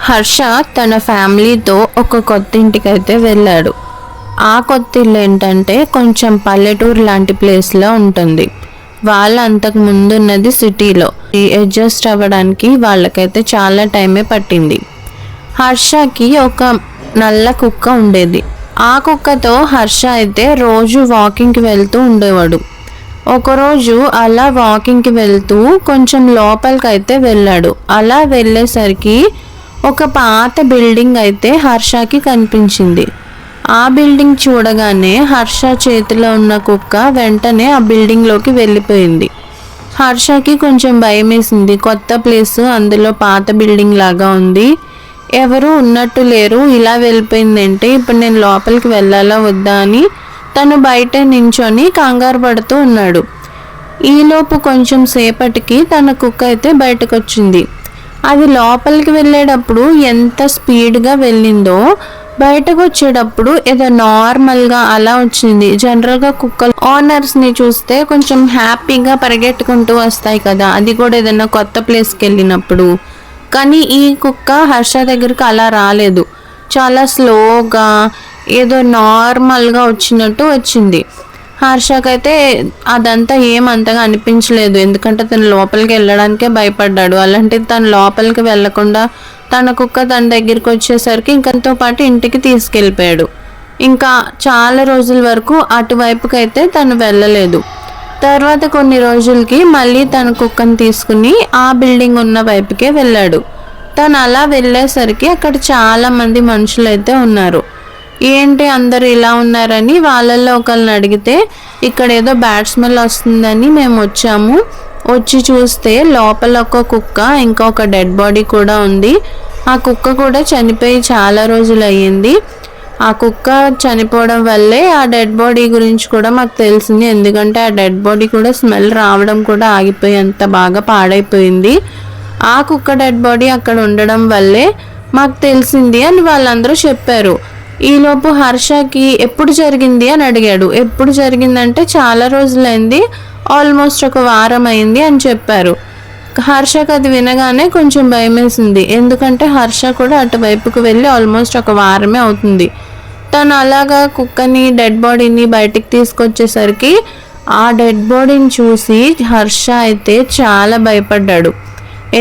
హర్ష తన ఫ్యామిలీతో ఒక కొత్త ఇంటికైతే వెళ్ళాడు. ఆ కొత్త ఇల్లు ఏంటంటే కొంచెం పల్లెటూరు లాంటి ప్లేస్లో ఉంటుంది. వాళ్ళు అంతకు ముందు ఉన్నది సిటీలో. అడ్జస్ట్ అవ్వడానికి వాళ్ళకైతే చాలా టైమే పట్టింది. హర్షకి ఒక నల్ల కుక్క ఉండేది. ఆ కుక్కతో హర్ష అయితే రోజు వాకింగ్కి వెళ్తూ ఉండేవాడు. ఒకరోజు అలా వాకింగ్కి వెళ్తూ కొంచెం లోపలికి అయితే వెళ్ళాడు. అలా వెళ్ళేసరికి ఒక పాత బిల్డింగ్ అయితే హర్షకి కనిపించింది. ఆ బిల్డింగ్ చూడగానే హర్ష చేతిలో ఉన్న కుక్క వెంటనే ఆ బిల్డింగ్లోకి వెళ్ళిపోయింది. హర్షకి కొంచెం భయం వేసింది. కొత్త ప్లేస్, అందులో పాత బిల్డింగ్ లాగా ఉంది, ఎవరు ఉన్నట్టు లేరు, ఇలా వెళ్ళిపోయిందంటే ఇప్పుడు నేను లోపలికి వెళ్ళాలా వద్దా అని తను బయట నించొని కంగారు పడుతూ ఉన్నాడు. ఈలోపు కొంచెం సేపటికి తన కుక్క అయితే బయటకు వచ్చింది. అది లోపలికి వెళ్ళేటప్పుడు ఎంత స్పీడ్గా వెళ్ళిందో బయటకు వచ్చేటప్పుడు ఏదో నార్మల్గా అలా వచ్చింది. జనరల్గా కుక్కలు ఓనర్స్ని చూస్తే కొంచెం హ్యాపీగా పరిగెట్టుకుంటూ వస్తాయి కదా, అది కూడా ఏదైనా కొత్త ప్లేస్కి వెళ్ళినప్పుడు. కానీ ఈ కుక్క హర్ష దగ్గరికి అలా రాలేదు. చాలా స్లోగా ఏదో నార్మల్గా వచ్చినట్టు వచ్చింది. హర్షకైతే అదంతా ఏమంతగా అనిపించలేదు, ఎందుకంటే తను లోపలికి వెళ్ళడానికే భయపడ్డాడు. అలాంటిది తను లోపలికి వెళ్లకుండా తన కుక్క తన దగ్గరికి వచ్చేసరికి ఇంకంతో పాటు ఇంటికి తీసుకెళ్ళిపోయాడు. ఇంకా చాలా రోజుల వరకు అటువైపుకి అయితే తను వెళ్ళలేదు. తర్వాత కొన్ని రోజులకి మళ్ళీ తన కుక్కను తీసుకుని ఆ బిల్డింగ్ ఉన్న వైపుకే వెళ్ళాడు. తను అలా వెళ్ళేసరికి అక్కడ చాలా మంది మనుషులు అయితే ఉన్నారు. ఏంటి అందరూ ఇలా ఉన్నారని వాళ్ళల్లో ఒకళ్ళని అడిగితే, ఇక్కడ ఏదో బ్యాడ్ స్మెల్ వస్తుందని మేము వచ్చాము, వచ్చి చూస్తే లోపల ఒక కుక్క ఇంకా ఒక డెడ్ బాడీ కూడా ఉంది. ఆ కుక్క కూడా చనిపోయి చాలా రోజులు అయ్యింది. ఆ కుక్క చనిపోవడం వల్లే ఆ డెడ్ బాడీ గురించి కూడా మాకు తెలిసింది, ఎందుకంటే ఆ డెడ్ బాడీ కూడా స్మెల్ రావడం కూడా ఆగిపోయి అంత బాగా పాడైపోయింది. ఆ కుక్క డెడ్ బాడీ అక్కడ ఉండడం వల్లే మాకు తెలిసింది అని వాళ్ళందరూ చెప్పారు. ఈలోపు హర్షకి ఎప్పుడు జరిగింది అని అడిగాడు. ఎప్పుడు జరిగిందంటే చాలా రోజులైంది, ఆల్మోస్ట్ ఒక వారం అయింది అని చెప్పారు. హర్షకు అది వినగానే కొంచెం భయం వేసింది, ఎందుకంటే హర్ష కూడా అటువైపుకు వెళ్ళి ఆల్మోస్ట్ ఒక వారమే అవుతుంది. తను అలాగా కుక్కని డెడ్ బాడీని బయటికి తీసుకొచ్చేసరికి ఆ డెడ్ బాడీని చూసి హర్ష అయితే చాలా భయపడ్డాడు.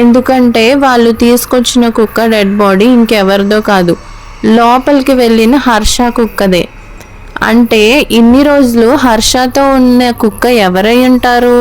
ఎందుకంటే వాళ్ళు తీసుకొచ్చిన కుక్క డెడ్ బాడీ ఇంకెవరిదో కాదు, లోపలికి వెళ్ళిన హర్ష కుక్కదే. అంటే ఇన్ని రోజులు హర్షతో ఉన్న కుక్క ఎవరై ఉంటారు?